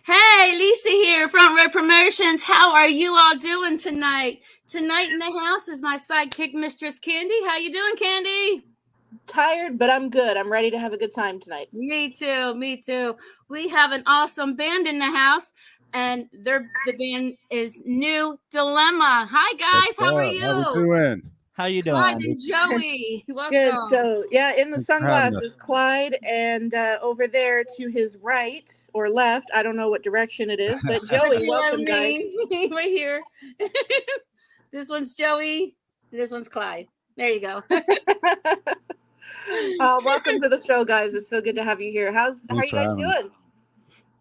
Hey, Lisa here, Front Row Promotions. How are you all doing tonight? Tonight in the house is my sidekick, Mistress Kandi. How you doing, Kandi? Tired, but I'm good. I'm ready to have a good time tonight. Me too, me too. We have an awesome band in the house, and the band is New Dilemma. Hi What's guys, how are up? How we you? doing? How you doing, Clyde Andy? and Joey, Good. welcome. So, yeah, in the Thanks for having sunglasses, us. Clyde, and over there to his right or left, I don't know what direction it is, but Right Joey, below welcome, guys. me, right here. This one's Joey. This one's Clyde. There you go. Welcome to the show, guys. It's so good to have you here. How Thanks you for guys having us. doing?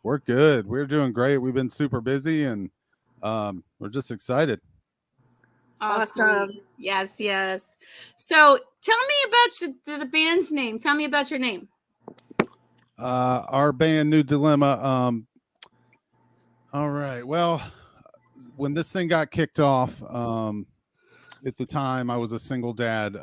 We're good. We're doing great. We've been super busy and we're just excited. Awesome. Yes, yes. So tell me about the band's name. Tell me about your name. Our band New Dilemma. All right. Well, when this thing got kicked off, at the time I was a single dad.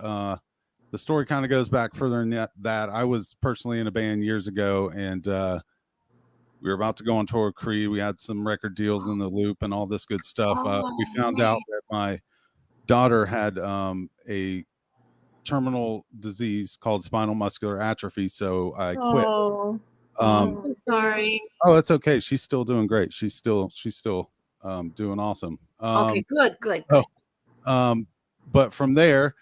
The story kind of goes back further than that. I was personally in a band years ago, and we were about to go on tour with Creed. We had some record deals in the loop and all this good stuff. We found out that my daughter had a terminal disease called spinal muscular atrophy, so I quit. Oh, I'm so sorry. Oh, it's okay. She's still doing great. She's still doing awesome. Okay, good. But from there,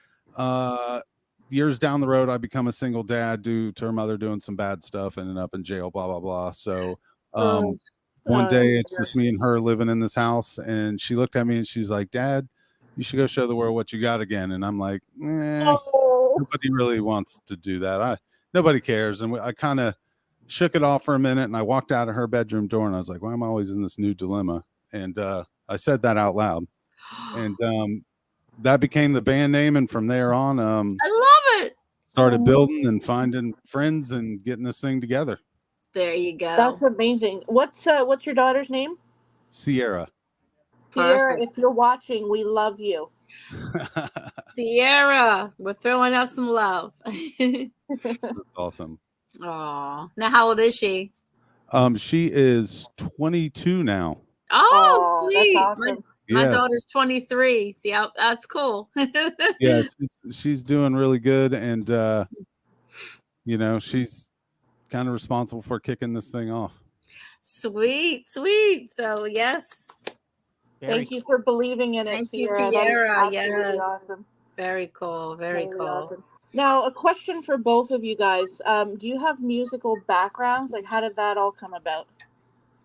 years down the road, I become a single dad due to her mother doing some bad stuff, ended up in jail, blah blah blah. So one day it's just me and her living in this house, and she looked at me and she's like, "Dad, you should go show the world what you got again." And I'm like, nobody really wants to do that. Nobody cares. And I kind of shook it off for a minute, and I walked out of her bedroom door, and I was like, "Why am I always in this new dilemma?" And I said that out loud, and that became the band name. And from there on, I love it. started building and finding friends and getting this thing together. There you go. that's amazing. What's your daughter's name? Sierra. Sierra, if you're watching, we love you. Sierra, we're throwing out some love. That's awesome. Aw. Now, how old is she? She is 22 now. Oh, sweet. That's awesome. My Yes. daughter's 23. See, that's cool. Yeah, she's doing really good, and she's kind of responsible for kicking this thing off. Sweet. So, yes. Thank you for believing in it, Thank you, Sierra. Sierra. That is absolutely Yes. awesome. Very cool. Very cool. Awesome. Now, a question for both of you guys. Do you have musical backgrounds? Like, how did that all come about?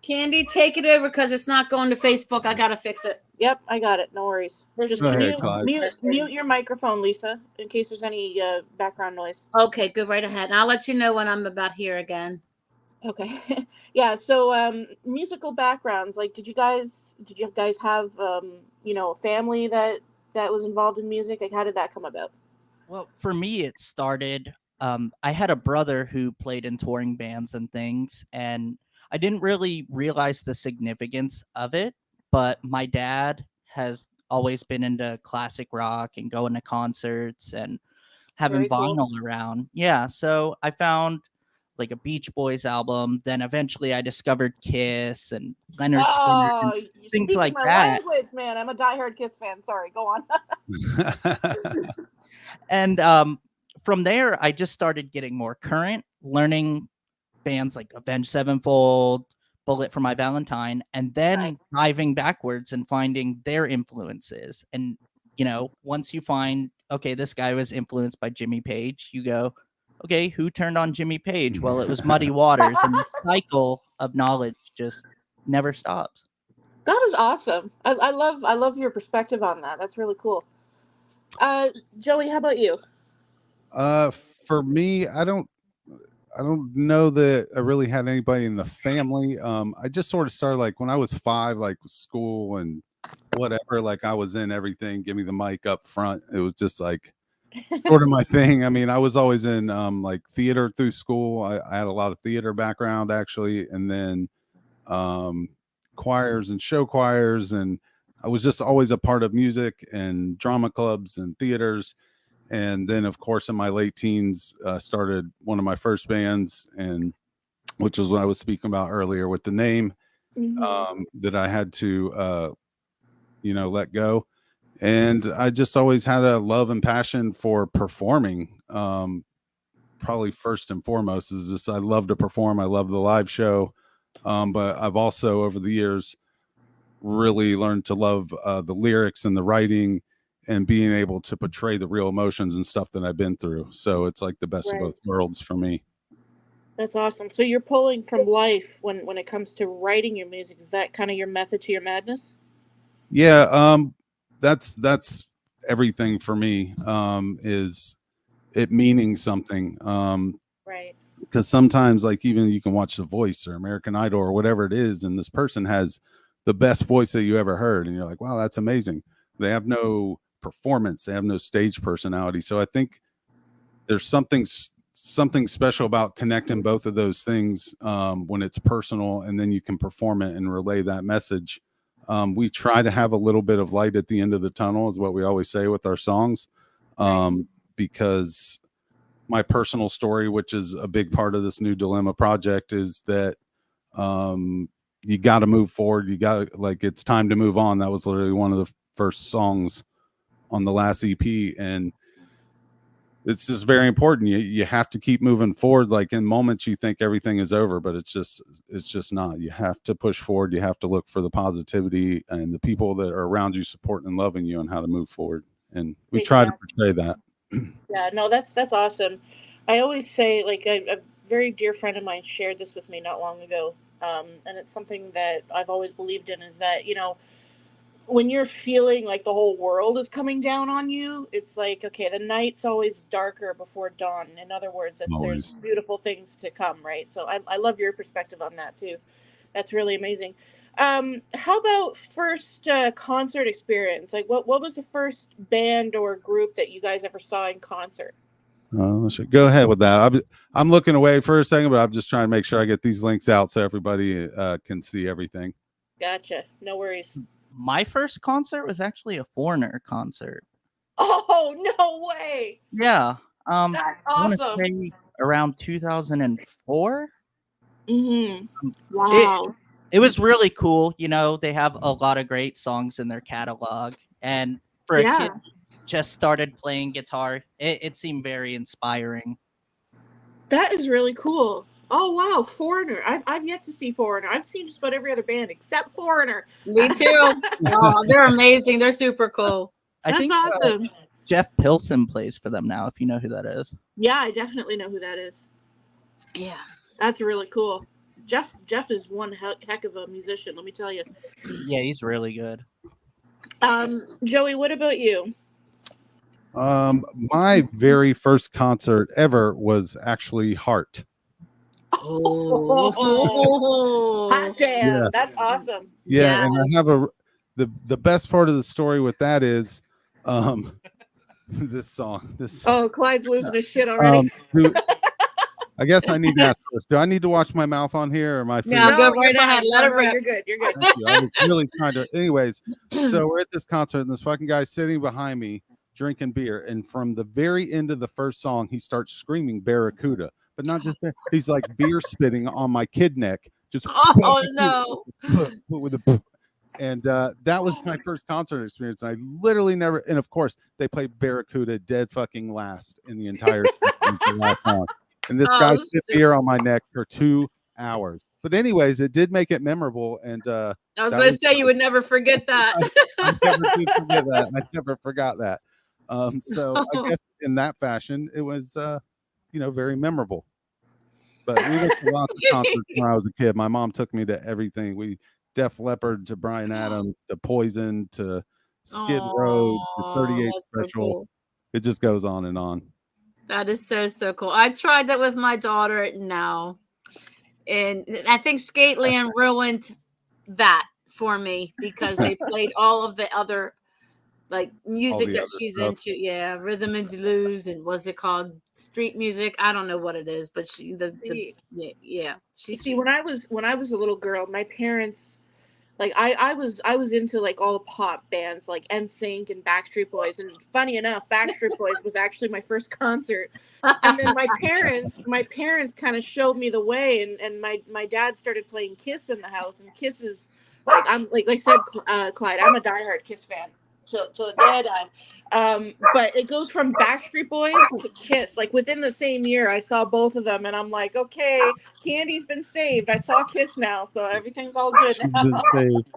Kandi, take it over because it's not going to Facebook. I got to fix it. Yep, I got it. No worries. Just Go ahead, Clyde. mute your microphone, Lisa, in case there's any background noise. Okay, go right ahead. And I'll let you know when I'm about here again. Okay. Yeah, so musical backgrounds. Like, did you guys have family that was involved in music? Like, how did that come about? Well, for me, it started. I had a brother who played in touring bands and things, and I didn't really realize the significance of it. But my dad has always been into classic rock and going to concerts and having Very cool. vinyl around. Yeah, so I found like a Beach Boys album. Then eventually I discovered Kiss and Leonard Skinner and You're things like my that. language, man. I'm a diehard Kiss fan. Sorry, go on. And from there, I just started getting more current, learning bands like Avenged Sevenfold, Bullet for My Valentine, and then diving backwards and finding their influences. And, once you find, okay, this guy was influenced by Jimmy Page, you go, okay, who turned on Jimmy Page? Well, it was Muddy Waters, and the cycle of knowledge just never stops. That is awesome. I love your perspective on that. That's really cool. Joey, how about you? For me, I don't know that I really had anybody in the family. I just sort of started like when I was 5, like school and whatever. Like I was in everything. Give me the mic up front. It was just like sort of my thing. I mean, I was always in like theater through school. I had a lot of theater background actually, and then choirs and show choirs, and I was just always a part of music and drama clubs and theaters. And then, of course, in my late teens, started one of my first bands, and which was what I was speaking about earlier with the name. that I had to, let go. And I just always had a love and passion for performing. Probably first and foremost is this: I love to perform. I love the live show. But I've also, over the years, really learned to love the lyrics and the writing and being able to portray the real emotions and stuff that I've been through. So it's like the best of both worlds for me. That's awesome. So you're pulling from life when it comes to writing your music. Is that kind of your method to your madness? Yeah, that's everything for me. Is it meaning something? Right. Because sometimes, like, even you can watch The Voice or American Idol or whatever it is, and this person has the best voice that you ever heard, and you're like, wow, that's amazing. They have no performance, they have no stage personality. So I think there's something special about connecting both of those things when it's personal, and then you can perform it and relay that message. We try to have a little bit of light at the end of the tunnel, is what we always say with our songs, because my personal story, which is a big part of this new Dilemma project, is that you got to move forward. You got to, like, it's time to move on. That was literally one of the first songs on the last EP, and it's just very important. You have to keep moving forward. Like, in moments you think everything is over, but it's just not. You have to push forward. You have to look for the positivity and the people that are around you supporting and loving you, and how to move forward. And we try to portray that. Yeah, no, that's awesome. I always say, like, a very dear friend of mine shared this with me not long ago, and it's something that I've always believed in, is that, when you're feeling like the whole world is coming down on you, it's like, okay, the night's always darker before dawn. In other words, that there's beautiful things to come, right? So I love your perspective on that too. That's really amazing. How about first concert experience? Like, what was the first band or group that you guys ever saw in concert? Go ahead with that. I'm looking away for a second, but I'm just trying to make sure I get these links out so everybody can see everything. Gotcha. No worries. My first concert was actually a Foreigner concert. Oh, no way. Yeah. That's awesome. I want to say around 2004. Wow. It was really cool. They have a lot of great songs in their catalog. And for a kid just started playing guitar, it seemed very inspiring. That is really cool. Oh, wow. Foreigner. I've yet to see Foreigner. I've seen just about every other band except Foreigner. Me too. Oh, they're amazing. They're super cool. I think awesome. Jeff Pilson plays for them now, if you know who that is. Yeah, I definitely know who that is. Yeah. That's really cool. Jeff is one heck of a musician, let me tell you. Yeah, he's really good. Joey, what about you? My very first concert ever was actually Heart. Hot jam. Yeah. That's awesome. Yeah, and I have the best part of the story with that is this song. Oh, Clyde's losing his shit already. I guess I need to ask this. Do I need to watch my mouth on here, or my? No, go right ahead. Let it rip. You're good. You're good. Thank you. I was really trying to. Anyways, so we're at this concert, and this fucking guy's sitting behind me drinking beer, and from the very end of the first song, he starts screaming "Barracuda," but not just there. He's like beer spitting on my kid neck, just no. with a. And that was my first concert experience. I literally never, and of course, they played Barracuda dead fucking last in the entire song. And this guy sit beer on my neck for 2 hours. But anyways, it did make it memorable. And I was going to say you would never forget that. I never did forget that. I never forgot that. So I guess in that fashion, it was very memorable. But we went to lots of concerts when I was a kid. My mom took me to everything. We Def Leppard to Bryan Adams to Poison to Skid Row to 38 Special. So cool. It just goes on and on. That is so cool. I tried that with my daughter now. And I think Skateland ruined that for me because they played all of the other like music that she's into. Yeah, rhythm and blues, and what's it called? Street music. I don't know what it is, but she. See, when I was a little girl, my parents, Like I was into like all the pop bands like NSYNC and Backstreet Boys, and funny enough, Backstreet Boys was actually my first concert. And then my parents kind of showed me the way, and my dad started playing Kiss in the house, and Kiss is like, I'm like I said, Clyde, I'm a diehard Kiss fan. So the day I die. But it goes from Backstreet Boys to Kiss. Like within the same year, I saw both of them, and I'm like, okay, Candy's been saved. I saw Kiss now, so everything's all good She's now. been saved.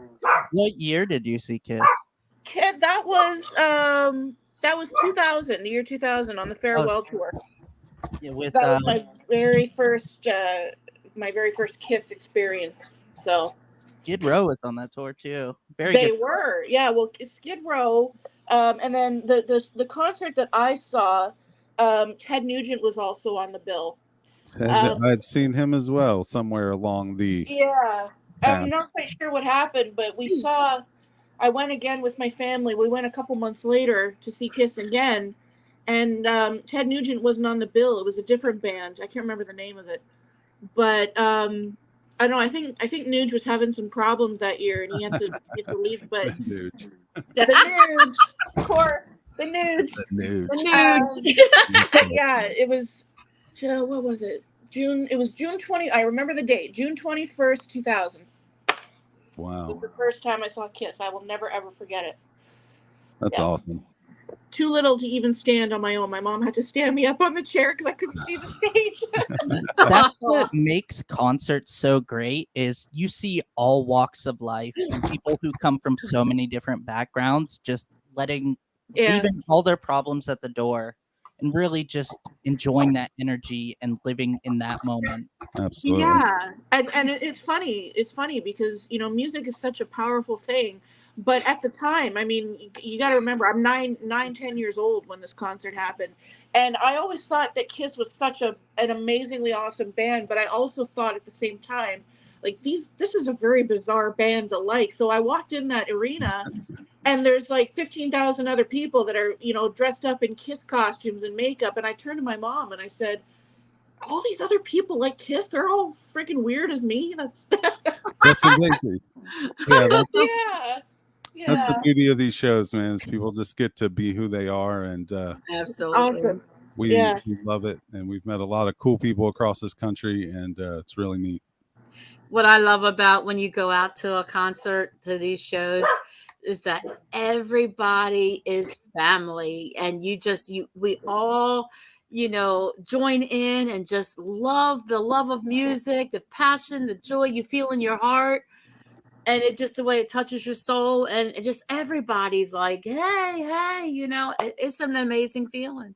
What year did you see Kiss? Kid, that was 2000, the year 2000 on the farewell tour. Yeah, with That was my very first Kiss experience. So Skid Row was on that tour too. Very they good. were, yeah. Well, Skid Row, and then the concert that I saw, Ted Nugent was also on the bill. I've seen him as well somewhere along the Yeah, path. I'm not quite sure what happened, but we saw. I went again with my family. We went a couple months later to see Kiss again, and Ted Nugent wasn't on the bill. It was a different band. I can't remember the name of it, but I don't know. I think Nuge was having some problems that year, and he had to leave. But Nuge. the Nuge, of course, the Nuge. Nuge. Yeah, it was. What was it? June. It was June 20. I remember the date. June 21st, 2000. Wow. It was the first time I saw Kiss. I will never ever forget it. That's awesome. Too little to even stand on my own. My mom had to stand me up on the chair because I couldn't see the stage. That's what makes concerts so great is you see all walks of life and people who come from so many different backgrounds, just leaving all their problems at the door and really just enjoying that energy and living in that moment. Absolutely. Yeah, and it's funny. It's funny because music is such a powerful thing. But at the time, I mean, you got to remember, I'm 10 years old when this concert happened, and I always thought that Kiss was such an amazingly awesome band. But I also thought at the same time, like this is a very bizarre band to like. So I walked in that arena, and there's like 15,000 other people that are dressed up in Kiss costumes and makeup, and I turned to my mom and I said, all these other people like Kiss, they're all freaking weird as me. That's amazing. Yeah, yeah. That's the beauty of these shows, man. Is people just get to be who they are, and absolutely, awesome. we love it. And we've met a lot of cool people across this country, and it's really neat. What I love about when you go out to a concert, to these shows, is that everybody is family, and we all join in and just love the love of music, the passion, the joy you feel in your heart, and it just the way it touches your soul, and it just everybody's like, hey, it's an amazing feeling.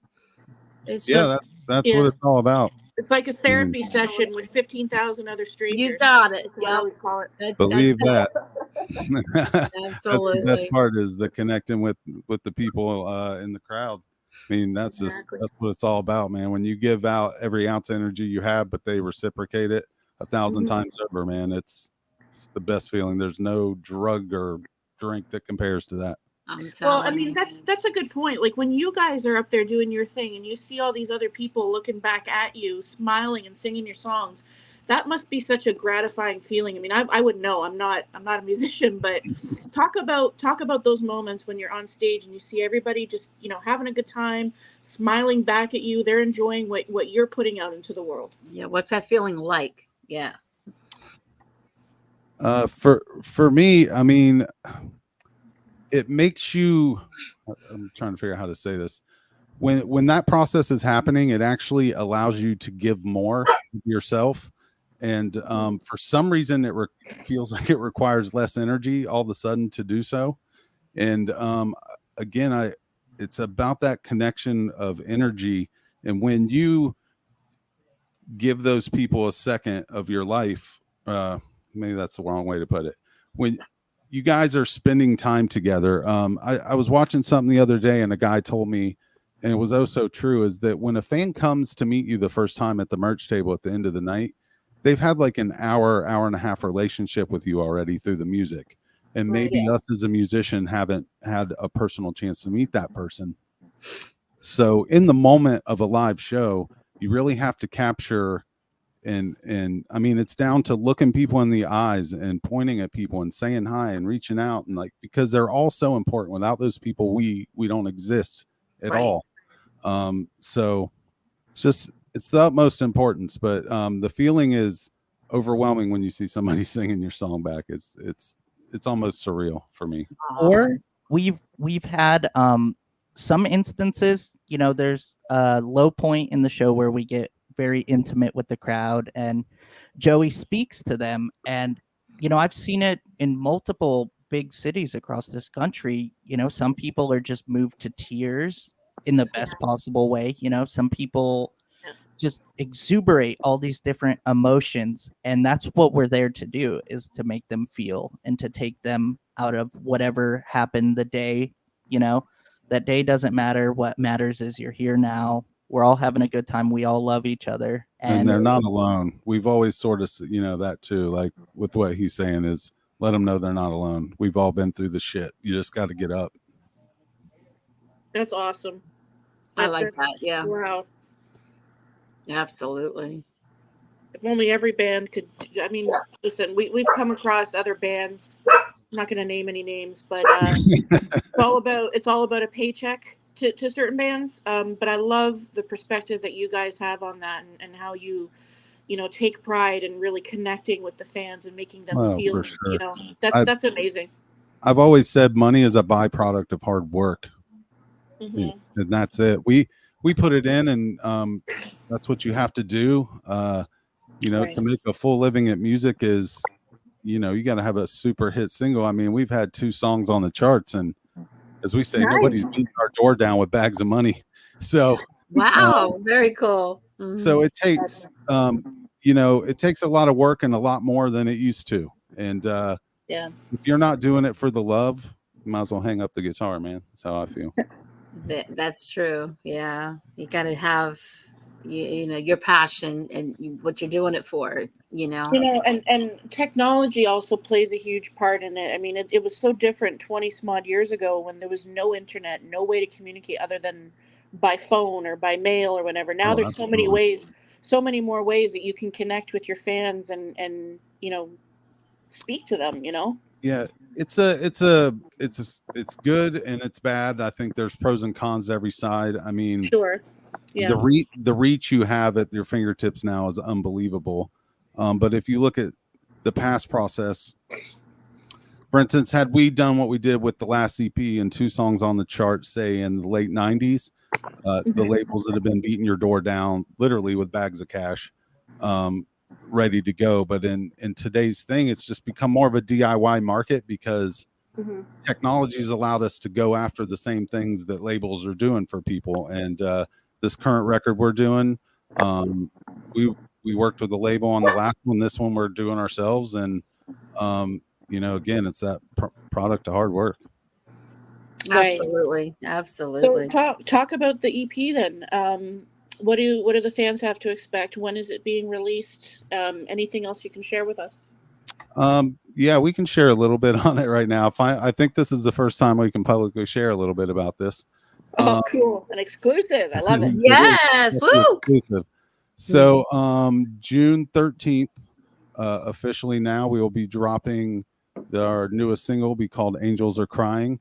It's that's what it's all about. It's like a therapy session with 15,000 other strangers. You got it. That's what I always call it. Believe that. Absolutely. That's the best part, is the connecting with the people in the crowd. I mean, that's what it's all about, man. When you give out every ounce of energy you have, but they reciprocate it 1,000 times over, man, it's the best feeling. There's no drug or drink that compares to that. Well, I mean, that's a good point. Like when you guys are up there doing your thing and you see all these other people looking back at you, smiling and singing your songs, that must be such a gratifying feeling. I mean, I would know. I'm not a musician, but talk about those moments when you're on stage and you see everybody just having a good time, smiling back at you. They're enjoying what you're putting out into the world. Yeah, what's that feeling like? Yeah. For me, I mean, it makes you. I'm trying to figure out how to say this. When that process is happening, it actually allows you to give more of yourself. And for some reason, it feels like it requires less energy all of a sudden to do so. And again, it's about that connection of energy. And when you give those people a second of your life, maybe that's the wrong way to put it. When you guys are spending time together, I was watching something the other day, and a guy told me, and it was oh so true, is that when a fan comes to meet you the first time at the merch table at the end of the night, they've had like an hour and a half relationship with you already through the music. And maybe us as a musician haven't had a personal chance to meet that person. So in the moment of a live show, you really have to capture and I mean, it's down to looking people in the eyes and pointing at people and saying hi and reaching out, and like, because they're all so important. Without those people, we don't exist at all. So it's the utmost importance, but the feeling is overwhelming when you see somebody singing your song back. It's almost surreal for me. Or we've had some instances, there's a low point in the show where we get very intimate with the crowd and Joey speaks to them, and I've seen it in multiple big cities across this country. Some people are just moved to tears in the best possible way. Some people just exuberate all these different emotions, and that's what we're there to do, is to make them feel and to take them out of whatever happened the day. That day doesn't matter. What matters is you're here now. We're all having a good time. We all love each other, And they're not alone. We've always sort of, that too, like with what he's saying, is let them know they're not alone. We've all been through the shit. You just got to get up. That's awesome. I like that. Yeah. Wow. Absolutely. If only every band could. I mean, listen, we've come across other bands. I'm not going to name any names, but it's all about a paycheck to certain bands. But I love the perspective that you guys have on that, and how you take pride in really connecting with the fans and making them feel. For sure. That's amazing. I've always said money is a byproduct of hard work, and that's it. We put it in, and that's what you have to do. To make a full living at music is, you got to have a super hit single. I mean, we've had 2 songs on the charts, and as we say, nobody's beating our door down with bags of money. So wow, very cool. So it takes, it takes a lot of work and a lot more than it used to. And if you're not doing it for the love, you might as well hang up the guitar, man. That's how I feel. That's true. Yeah, you got to have your passion and what you're doing it for. And technology also plays a huge part in it. I mean, it was so different 20 some odd years ago when there was no internet, no way to communicate other than by phone or by mail or whatever. Now there's so many ways, so many more ways that you can connect with your fans and speak to them. Yeah, it's good and it's bad. I think there's pros and cons every side. I mean, sure. Yeah. The reach you have at your fingertips now is unbelievable. But if you look at the past process, for instance, had we done what we did with the last EP and 2 songs on the chart, say in the late 90s, the labels that have been beating your door down literally with bags of cash, ready to go. But in today's thing, it's just become more of a DIY market because technology's allowed us to go after the same things that labels are doing for people. And this current record we're doing, we worked with a label on the last one. This one we're doing ourselves, and again, it's that product of hard work. Absolutely. Absolutely. So talk about the EP then. What do the fans have to expect? When is it being released? Anything else you can share with us? Yeah, we can share a little bit on it right now. I think this is the first time we can publicly share a little bit about this. Oh, cool. An exclusive. I love it. Yes. Woo! Exclusive. So June 13th, officially now, we will be dropping our newest single, will be called Angels Are Crying,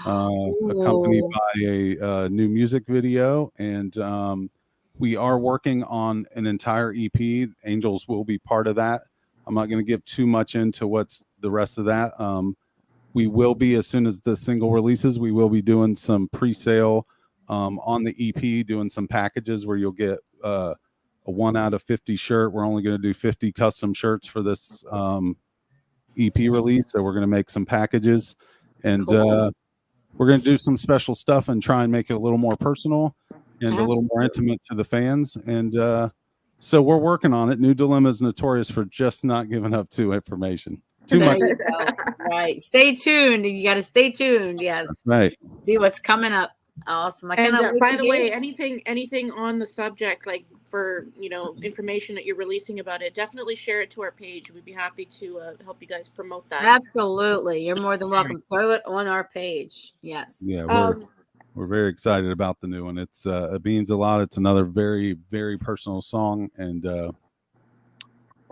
accompanied by a new music video. And we are working on an entire EP. Angels will be part of that. I'm not going to give too much into what's the rest of that. We will be, as soon as the single releases, we will be doing some pre-sale on the EP, doing some packages where you'll get a 1 out of 50 shirt. We're only going to do 50 custom shirts for this EP release. So we're going to make some packages, and we're going to do some special stuff and try and make it a little more personal and a little more intimate to the fans. And so we're working on it. New Dilemma is notorious for just not giving up too much. Right. Stay tuned. You got to stay tuned. Yes. Right. See what's coming up. Awesome. And by the way, anything on the subject, like for information that you're releasing about it, definitely share it to our page. We'd be happy to help you guys promote that. Absolutely. You're more than welcome. Throw it on our page. Yes. Yeah. We're very excited about the new one. It's it means a lot. It's another very, very personal song, and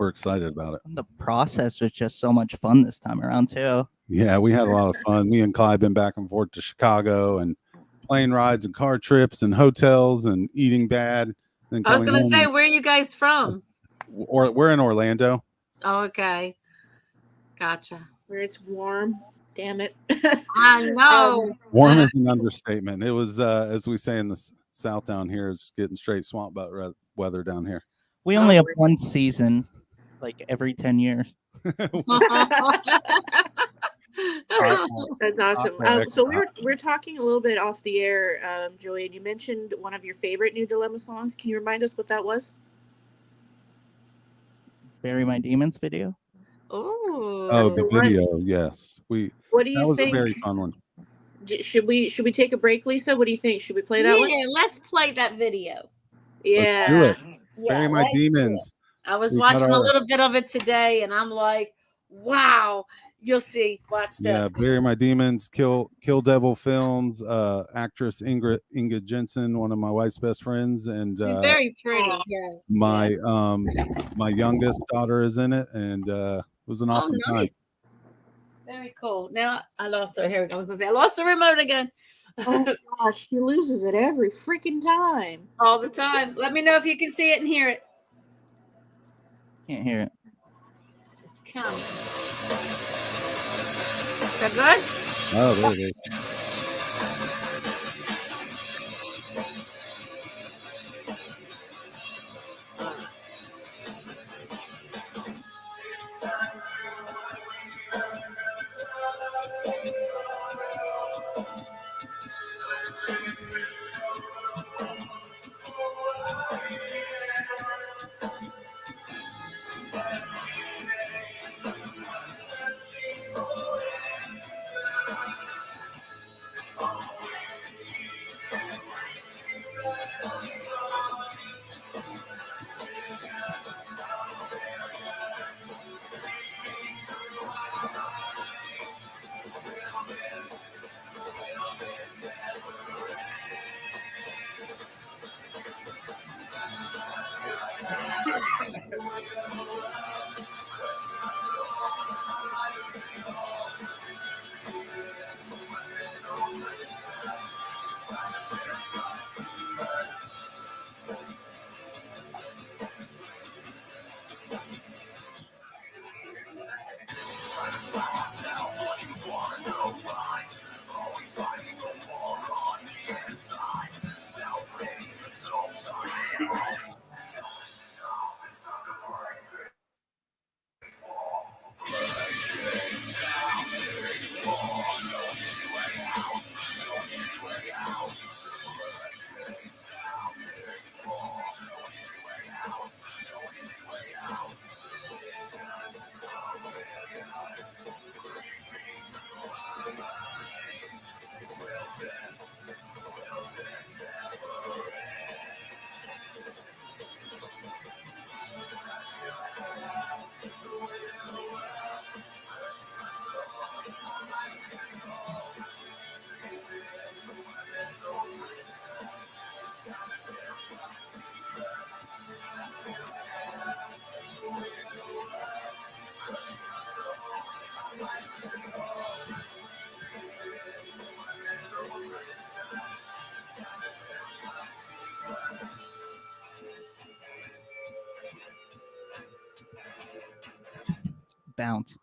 we're excited about it. The process was just so much fun this time around too. Yeah, we had a lot of fun. Me and Clyde been back and forth to Chicago and plane rides and car trips and hotels and eating bad. Then I was coming gonna home say, where are you guys from? or we're in Orlando. Oh, okay, gotcha. Where it's warm. Damn it. I know. Warm is an understatement. It was, as we say in the South down here, it's getting straight swamp butt weather down here. We only have one season, like every 10 years. That's awesome. So we're talking a little bit off the air, Joey, and you mentioned one of your favorite New Dilemma songs. Can you remind us what that was? Bury My Demons video. Oh, the video. Yes, What do you that was think? a very fun one. Should we take a break, Lisa? What do you think? Should we play that one? Yeah, let's play that video. Let's do it. Yeah, Bury My Demons. I was watching a little bit of it today, and I'm like, wow. You'll see. Watch this. Yeah, Bury My Demons, Kill Devil Films, actress Inga Jensen, one of my wife's best friends, and she's very pretty. Yeah. My youngest daughter is in it, and it was an awesome time. Very cool. Now I lost her. Here we go. I was gonna say I lost the remote again. Oh gosh, she loses it every freaking time. All the time. Let me know if you can see it and hear it. Can't hear it. It's coming. Is that good? Oh, there it is. Bounce.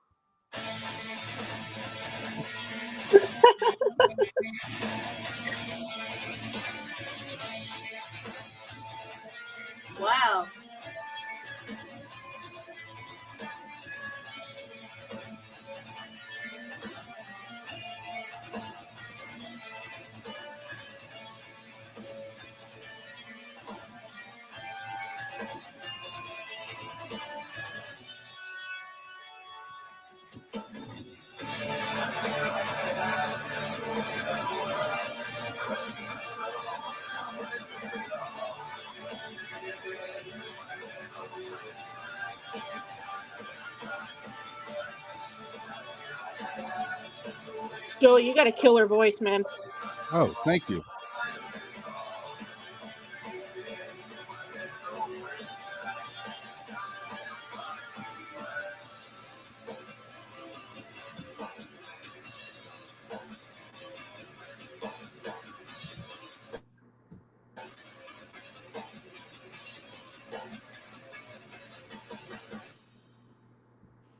Wow. Joey, you got a killer voice, man. Oh, thank you.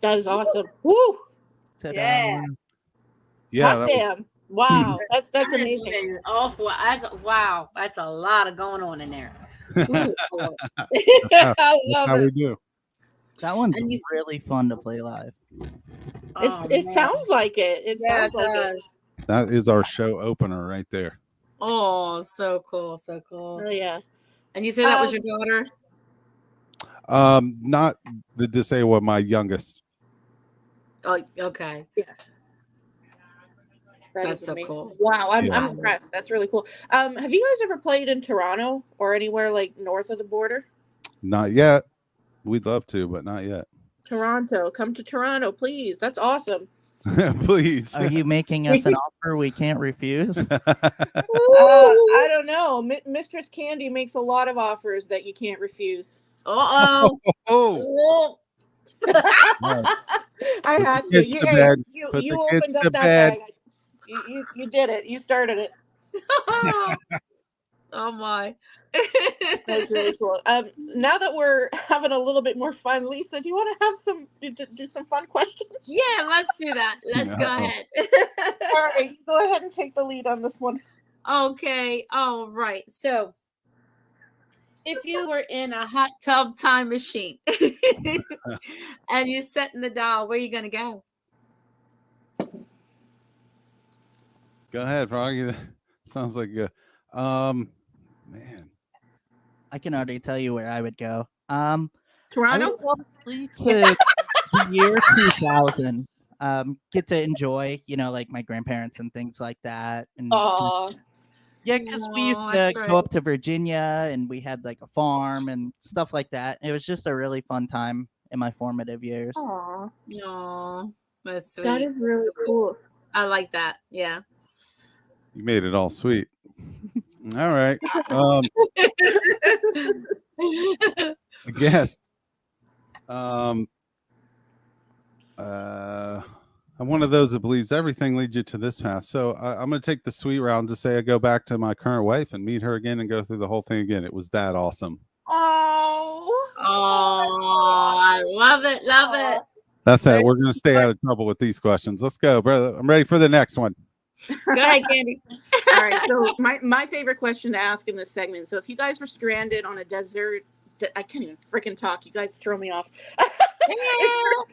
That is awesome. Woo! Ta-da. Yeah. Yeah, Hot that was, damn. Wow. That's amazing. Oh, wow. That's a lot of going on in there. Ooh, boy. how, I that's love how we it. do. That one's And you, really fun to play live. oh, It man. sounds like it. It Yeah, sounds it like it. does. That is our show opener right there. Oh, so cool, so cool. Oh yeah. And you say that was your daughter? Not the disabled, my youngest. Oh, okay. Yeah. That That's is so amazing. cool. Wow, I'm Yeah. impressed. That's really cool. Have you guys ever played in Toronto or anywhere like north of the border? Not yet. We'd love to, but not yet. Toronto, come to Toronto, please. That's awesome. Please. Are you making us an offer we can't refuse? I don't know. Mistress Kandi makes a lot of offers that you can't refuse. Uh-oh. Oh, Oh. I had to. kids You, to hey, bed. you Put the kids opened up to that bed. bag. You did it. You started it. Oh my. That's really cool. Now that we're having a little bit more fun, Lisa, do you want to have do some fun questions? Yeah, let's do that. Let's go Uh-oh. ahead. All right, go ahead and take the lead on this one. Okay. All right. So, if you were in a hot tub time machine and you're setting the dial, where are you going to go? Go ahead, Froggy. Sounds like a man. I can already tell you where I would go. I Toronto? would probably to the year 2000. Get to enjoy, like my grandparents and things like that. And Aw. yeah, because we used Oh, to that's go right. up to Virginia and we had like a farm and stuff like that. It was just a really fun time in my formative years. Aw. Oh, that's sweet. That is really cool. I like that. Yeah. You made it all sweet. All right. I guess. I'm one of those that believes everything leads you to this path. So I'm going to take the sweet route and just say I go back to my current wife and meet her again and go through the whole thing again. It was that awesome. Oh. Oh, I love it. Love it. That's it. We're going to stay out of trouble with these questions. Let's go, brother. I'm ready for the next one. Go ahead, Kandi. All right. So my favorite question to ask in this segment. So if you guys were stranded on a desert, I can't even freaking talk. You guys throw me off.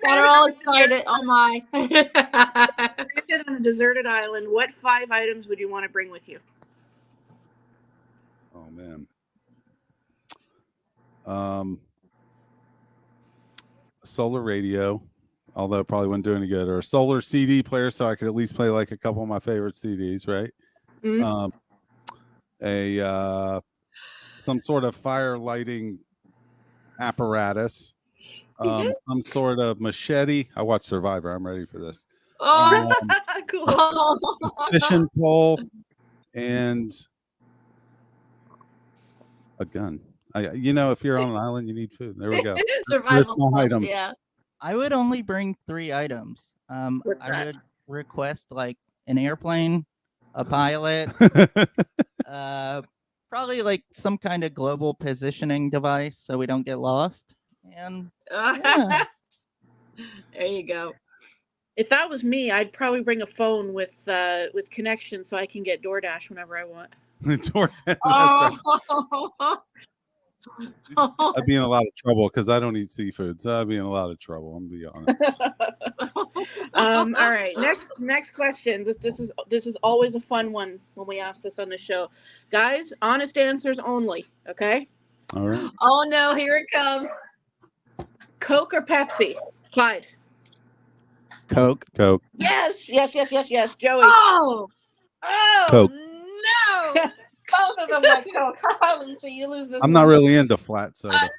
We're all excited. Oh my. Stranded on a deserted island, what 5 items would you want to bring with you? Oh man. Solar radio, although it probably wouldn't do any good, or a solar CD player, so I could at least play like a couple of my favorite CDs, right? Mhm. Some sort of fire lighting apparatus, some sort of machete. I watched Survivor. I'm ready for this. Oh, Cool. Fishing pole and a gun. If you're on an island, you need food. There we go. survival Personal stuff. items. Yeah. I would only bring 3 items. What's I that? would request like an airplane, a pilot, probably like some kind of global positioning device so we don't get lost. And yeah. There you go. If that was me, I'd probably bring a phone with connection so I can get DoorDash whenever I want. That's right. I'd be in a lot of trouble because I don't eat seafood, so I'd be in a lot of trouble. I'm gonna be honest. All right. Next question. This is always a fun one when we ask this on the show, guys. Honest answers only. Okay. All right. Oh no, here it comes. Coke or Pepsi? Clyde. Coke. Yes. Joey. Oh Coke. no. Both of them like Coke. Lisa, you lose this. I'm not really into flat soda.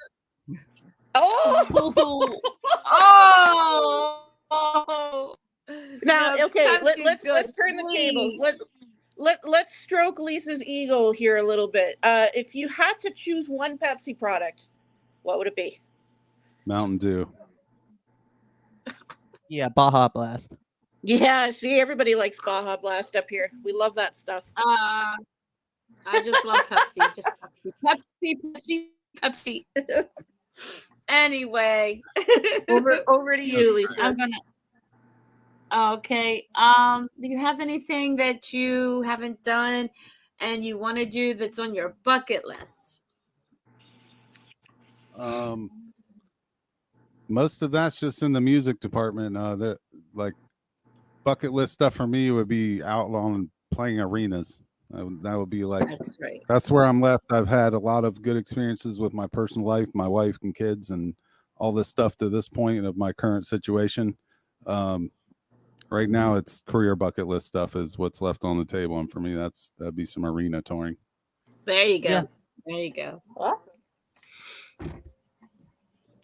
Oh. Oh. Now, No, okay, Pepsi's let's good. turn the Please. tables. Let's stroke Lisa's ego here a little bit. If you had to choose one Pepsi product, what would it be? Mountain Dew. Yeah, Baja Blast. Yeah, see, everybody likes Baja Blast up here. We love that stuff. I just love Pepsi. Just Pepsi. Anyway, Over to you, Lisa. I'm gonna. Okay. Do you have anything that you haven't done and you want to do that's on your bucket list? Most of that's just in the music department. Like bucket list stuff for me would be out on playing arenas. That would be like, That's right. that's where I'm left. I've had a lot of good experiences with my personal life, my wife and kids, and all this stuff to this point of my current situation. Right now, it's career bucket list stuff is what's left on the table, and for me, that'd be some arena touring. There you go. Yeah. There you go.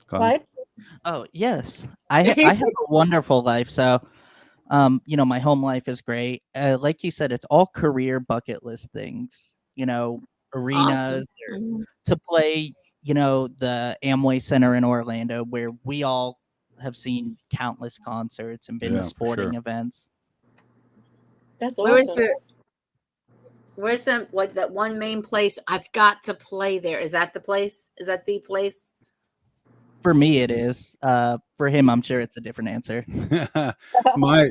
Clyde? Oh yes, I have a wonderful life. So, my home life is great. Like you said, it's all career bucket list things. Arenas or Awesome. to play. The Amway Center in Orlando, where we all have seen countless concerts and been to sporting events. That's awesome. Where's like that one main place I've got to play there? Is that the place? Is that the place? For me, it is. For him, I'm sure it's a different answer. my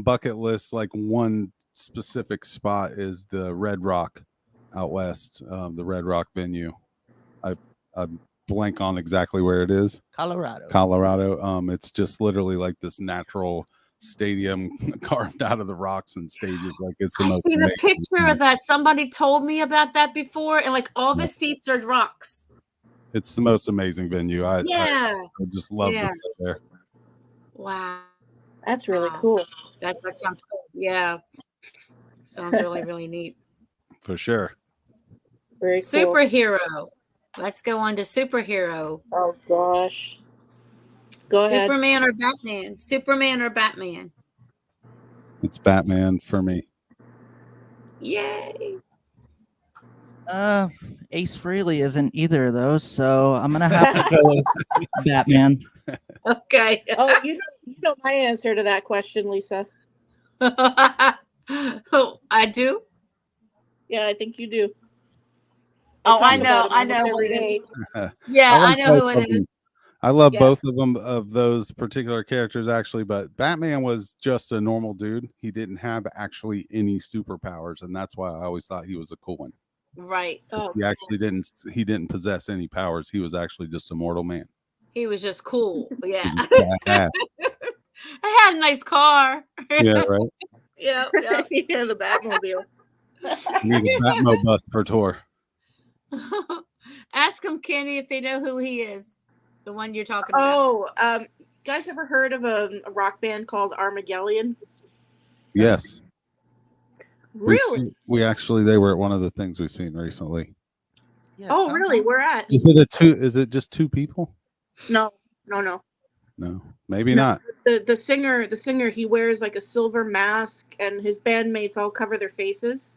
bucket list, like one specific spot, is the Red Rock out west, the Red Rock venue. I blank on exactly where it is. Colorado. It's just literally like this natural stadium carved out of the rocks and stages. Like it's the I've most seen a amazing picture thing. of that. Somebody told me about that before, and like all the seats are rocks. It's the most amazing venue. I just love to play there. Wow. That's really cool. That sounds cool. Yeah. Sounds really, really neat. For sure. Very cool. Superhero. Let's go on to superhero. Oh gosh. Go ahead. Superman or Batman? Superman or Batman? It's Batman for me. Yay. Ace Frehley isn't either of those, so I'm gonna have to go with Batman. Okay. Oh, you know my answer to that question, Lisa. Oh, I do? Yeah, I think you do. I know every day. Yeah, I know who it is. I love both of them, of those particular characters, actually, but Batman was just a normal dude. He didn't have actually any superpowers, and that's why I always thought he was a cool one. Right. He actually didn't possess any powers. He was actually just a mortal man. He was just cool. Yeah. I had a nice car. Yeah, right. Yeah. Yeah, the Batmobile. Need a Batmo bus per tour. Ask them, Kandi, if they know who he is. The one you're talking about. Guys ever heard of a rock band called Armageddon? Yes. Really? They were at one of the things we've seen recently. Yeah, oh, really? Where at? Is it just two people? No, maybe not. The singer, he wears like a silver mask, and his bandmates all cover their faces.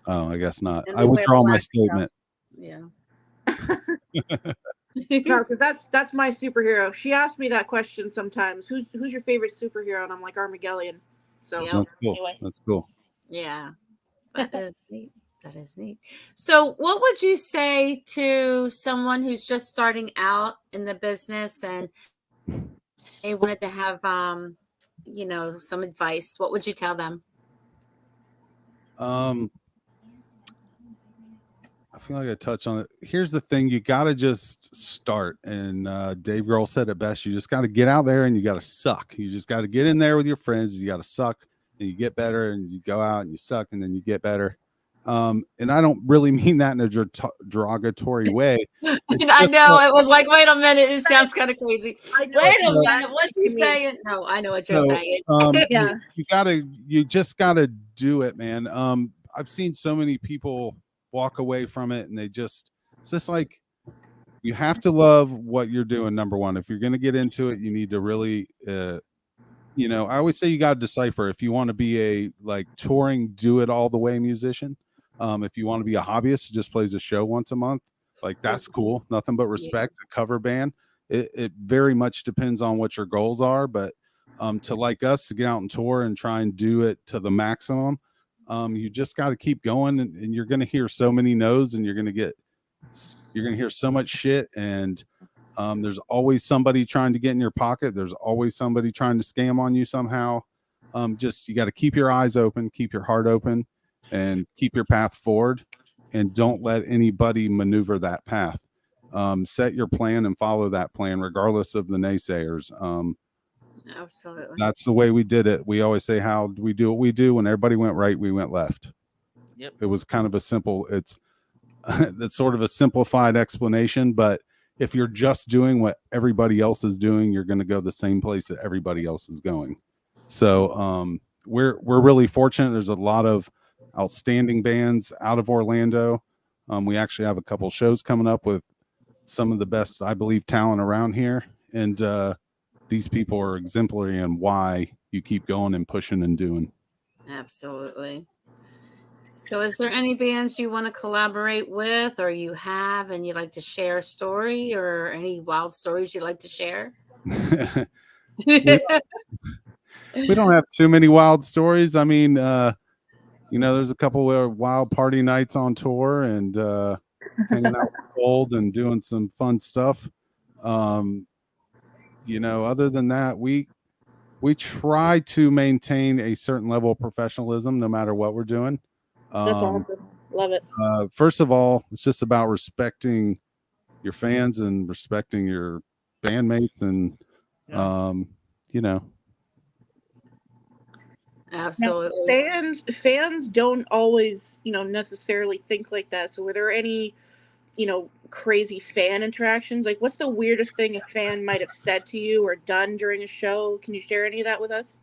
Oh, I guess not. And I they wear withdraw my black statement. Yeah. No, because that's my superhero. She asks me that question sometimes. Who's your favorite superhero? And I'm like, Armageddon. So That's cool. anyway. That's cool. Yeah. That is neat. That is neat. So what would you say to someone who's just starting out in the business and they wanted to have some advice? What would you tell them? I feel like I touched on it. Here's the thing: you got to just start. And Dave Grohl said it best: you just got to get out there and you got to suck. You just got to get in there with your friends. You got to suck, and you get better. And you go out and you suck, and then you get better. And I don't really mean that in a derogatory way. I know it was like, wait a minute, it sounds kind of crazy. Wait a minute, what's he saying? No, I know what you're saying. Yeah, you just gotta do it, man. I've seen so many people walk away from it, and it's just like, you have to love what you're doing. Number one, if you're gonna get into it, you need to really I always say you got to decipher if you want to be a touring, do it all the way musician. If you want to be a hobbyist who just plays a show once a month, that's cool. Nothing but respect. A cover band. It very much depends on what your goals are, but to like us to get out and tour and try and do it to the maximum, you just got to keep going, and you're going to hear so many no's, and you're going to hear so much shit, and There's always somebody trying to get in your pocket. There's always somebody trying to scam on you somehow. Just you got to keep your eyes open, keep your heart open, and keep your path forward, and don't let anybody maneuver that path. Set your plan and follow that plan, regardless of the naysayers. Absolutely. That's the way we did it. We always say, how do we do what we do? When everybody went right, we went left. Yep. It was kind of a simple, it's sort of a simplified explanation, but if you're just doing what everybody else is doing, you're going to go the same place that everybody else is going. So we're really fortunate. There's a lot of outstanding bands out of Orlando. We actually have a couple shows coming up with some of the best, I believe, talent around here. And these people are exemplary in why you keep going and pushing and doing. Absolutely. So is there any bands you want to collaborate with, or you have, and you'd like to share a story, or any wild stories you'd like to share? We don't have too many wild stories. I mean, there's a couple of wild party nights on tour and hanging out with Gold and doing some fun stuff. Other than that, we try to maintain a certain level of professionalism no matter what we're doing. That's awesome. Love it. First of all, it's just about respecting your fans and respecting your bandmates and Absolutely. Now, fans don't always, necessarily think like that. So were there any, crazy fan interactions? Like, what's the weirdest thing a fan might have said to you or done during a show? Can you share any of that with us?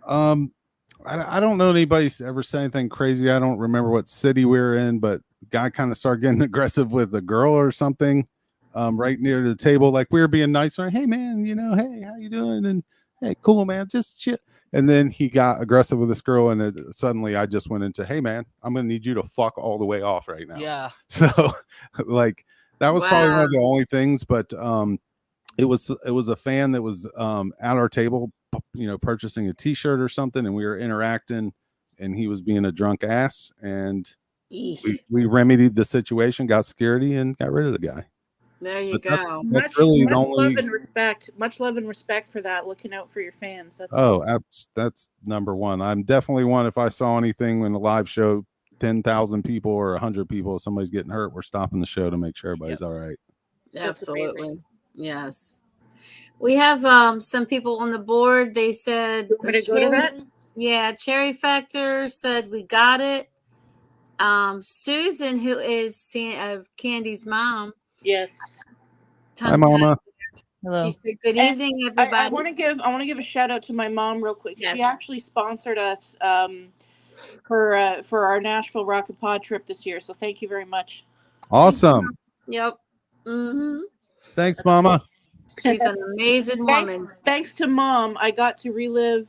I don't know anybody ever said anything crazy. I don't remember what city we were in, but the guy kind of started getting aggressive with a girl or something right near the table. Like, we were being nice, like, hey man, hey, how you doing? And hey, cool man, just shit. And then he got aggressive with this girl, and suddenly I just went into, hey man, I'm gonna need you to fuck all the way off right now. Yeah. So like that was probably one of the only things, but it was a fan that was at our table, purchasing a t-shirt or something, and we were interacting, and he was being a drunk ass, and we remedied the situation, got security, and got rid of the guy. There you go. Much love and respect. Much love and respect for that. Looking out for your fans. That's awesome. That's number one. I'm definitely one. If I saw anything in a live show, 10,000 people or 100 people, if somebody's getting hurt, we're stopping the show to make sure everybody's all right. Absolutely. Yes. We have some people on the board. They said, you want me to go to that? Yeah, Cherry Factor said we got it. Susan, who is Kandi's mom. Yes. Hi, Mama. Hello. She said, "Good evening, everybody." I want to give a shout out to my mom real quick. Yes. She actually sponsored us for our Nashville Rock and Pod trip this year. So thank you very much. Awesome. Yep. Mm-hmm. Thanks, Mama. She's an amazing woman. Thanks to Mom, I got to relive.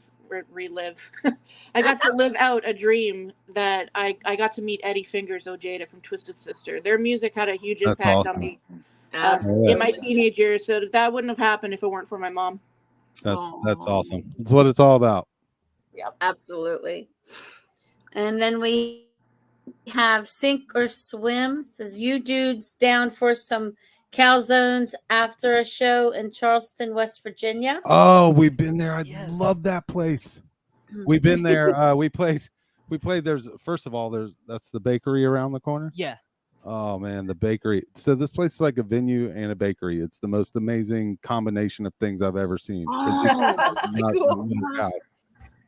I got to live out a dream that I got to meet Eddie Fingers Ojeda from Twisted Sister. Their music had a huge impact on me in my teenage years. So that wouldn't have happened if it weren't for my mom. That's awesome. That's what it's all about. Yep, absolutely. And then we have Sink or Swim. Says, you dudes down for some calzones after a show in Charleston, West Virginia? Oh, we've been there. I love that place. We've been there. We played. That's the bakery around the corner. Yeah. Oh man, the bakery. So this place is like a venue and a bakery. It's the most amazing combination of things I've ever seen. Cool.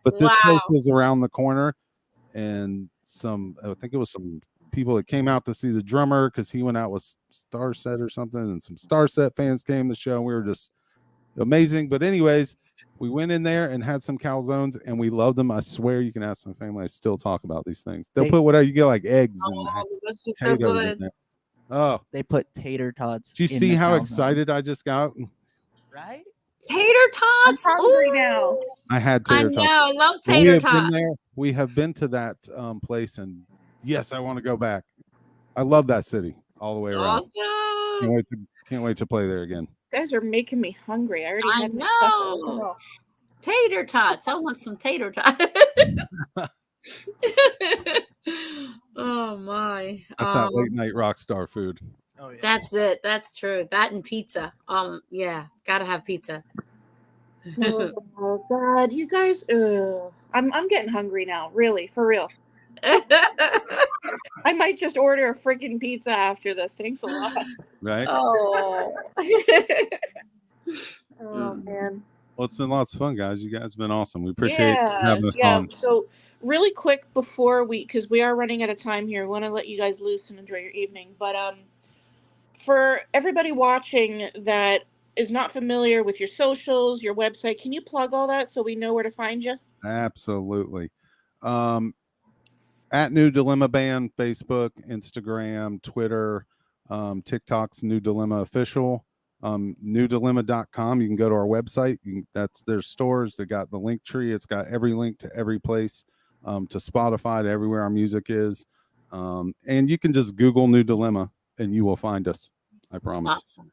But this place was around the corner, and I think it was some people that came out to see the drummer because he went out with Starset or something, and some Starset fans came to the show, and we were just amazing. But anyways, we went in there and had some calzones, and we loved them. I swear, you can ask my family. I still talk about these things. They'll put whatever you get, like eggs and potatoes in there. Oh, they put tater tots. Do you see how excited I just got? Right? Tater tots. I'm hungry now. I had tater tots. I love tater tots. We have been to that place, and yes, I want to go back. I love that city all the way around. Awesome. Can't wait to play there again. You guys are making me hungry. I already had my supper. Tater tots. I want some tater tots. Oh my. That's that late night rock star food. Oh yeah. That's it. That's true. That and pizza. Yeah, gotta have pizza. Oh God, you guys. I'm getting hungry now. Really, for real. I might just order a freaking pizza after this. Thanks a lot. Right. Oh. Oh man. Well, it's been lots of fun, guys. You guys have been awesome. We appreciate having us Yeah. on. So really quick before because we are running out of time here, we want to let you guys loose and enjoy your evening. But for everybody watching that is not familiar with your socials, your website, can you plug all that so we know where to find you? Absolutely. At New Dilemma Band, Facebook, Instagram, Twitter, TikTok's New Dilemma Official, newdilemma.com. You can go to our website. That's their stores. They got the link tree. It's got every link to every place, to Spotify, to everywhere our music is. And you can just Google New Dilemma and you will find us. I promise. Awesome.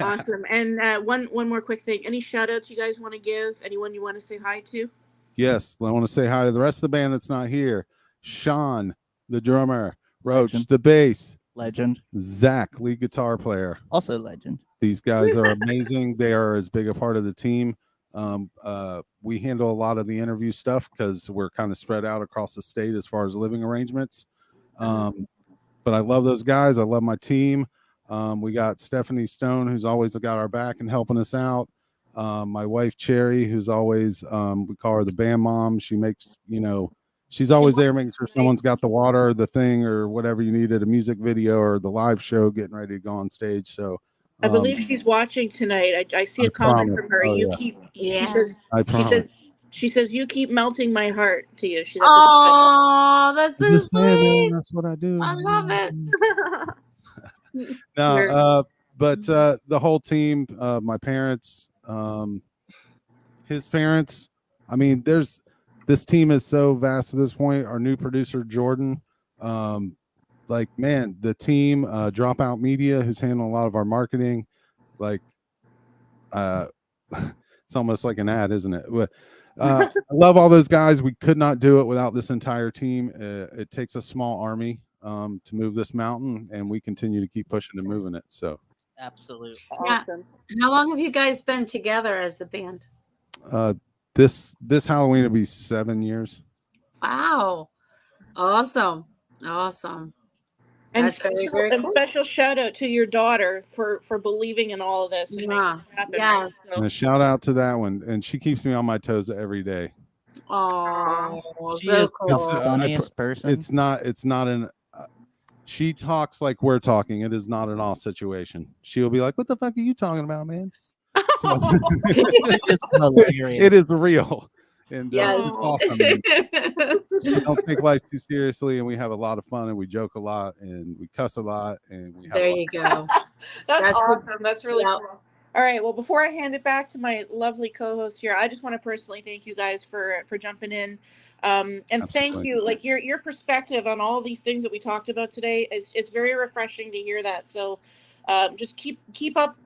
Awesome. And one more quick thing. Any shout outs you guys want to give? Anyone you want to say hi to? Yes, I want to say hi to the rest of the band that's not here. Sean, the drummer. Roach, Legend. the bass. Legend. Zach, lead guitar player. Also legend. These guys are amazing. They are as big a part of the team. We handle a lot of the interview stuff because we're kind of spread out across the state as far as living arrangements. But I love those guys. I love my team. We got Stephanie Stone, who's always got our back and helping us out. My wife, Cherry, who's always, we call her the band mom. She makes, she's always there making sure someone's got the water, the thing, or whatever you needed, a music video or the live show, getting ready to go on stage. So I believe she's watching tonight. I see a comment promise. from her. Oh, You yeah. keep. Yeah. I promise. She says you keep melting my heart to you. That's what Oh, that's so Just saying, man, sweet. that's what I do. I love it. she said. No, but the whole team, my parents, his parents. I mean, this team is so vast at this point. Our new producer, Jordan, man, the team, Dropout Media, who's handling a lot of our marketing, it's almost like an ad, isn't it? But, I love all those guys. We could not do it without this entire team. It takes a small army to move this mountain, and we continue to keep pushing and moving it. So Absolutely. Awesome. How long have you guys been together as a band? this Halloween will be 7 years. Wow. Awesome. And That's very, very cool. special shout out to your daughter for believing in all of this. And making it happen, right? Yes. And a shout out to that one, and she keeps me on my toes every day. Oh, She so is the cool. funniest person. It's not an. She talks like we're talking. It is not an all situation. She'll be like, "What the fuck are you talking about, man?" So, It's hilarious. it is real, and Yes. it's awesome. We don't take life too seriously, and we have a lot of fun, and we joke a lot, and we cuss a lot, and we have. There you go. That's what- awesome. That's really yeah. cool. All right. Well, before I hand it back to my lovely co-host here, I just want to personally thank you guys for jumping in. And thank Absolutely. you. Like your perspective on all of these things that we talked about today is very refreshing to hear that. So just keep up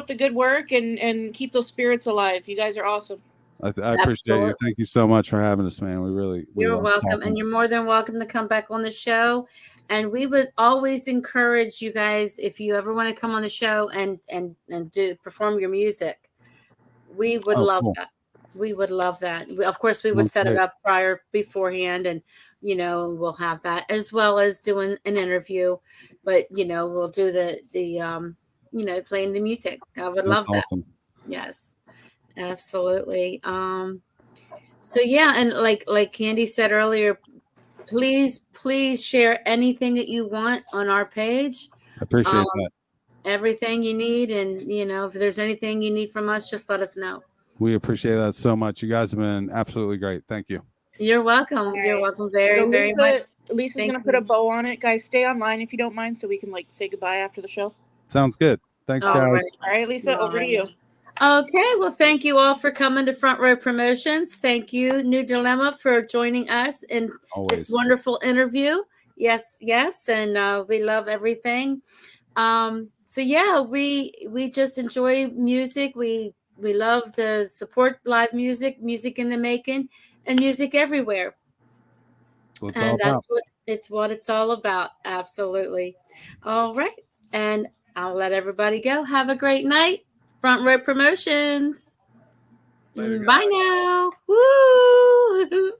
the good work and keep those spirits alive. You guys are awesome. I appreciate Absolutely. you. Thank you so much for having us, man. We You're love welcome, talking. and you're more than welcome to come back on the show. And we would always encourage you guys, if you ever want to come on the show and perform your music, we would love cool. that. We would love that. Of course, we would set it up beforehand, and we'll have that as well as doing an interview. But we'll do the playing the music. I would love that. Awesome. Yes, absolutely. So yeah, and like Kandi said earlier, please share anything that you want on our page. I appreciate that. Everything you need, and if there's anything you need from us, just let us know. We appreciate that so much. You guys have been absolutely great. Thank you. You're welcome. Right. You're welcome very, So very much. Lisa's Thank gonna put you. a bow on it, guys. Stay online if you don't mind, so we can say goodbye after the show. Sounds good. Thanks, All guys. right. All right, Lisa, over to you. Okay, well, thank you all for coming to Front Row Promotions. Thank you, New Dilemma, for joining us in Always. this wonderful interview. Yes, and we love everything. So yeah, we just enjoy music. We love to support live music in the making, and music everywhere. That's what it's all And about. It's what it's all about. Absolutely. All right. And I'll let everybody go. Have a great night. Front Row Promotions. Later, Bye guys. now. Woo!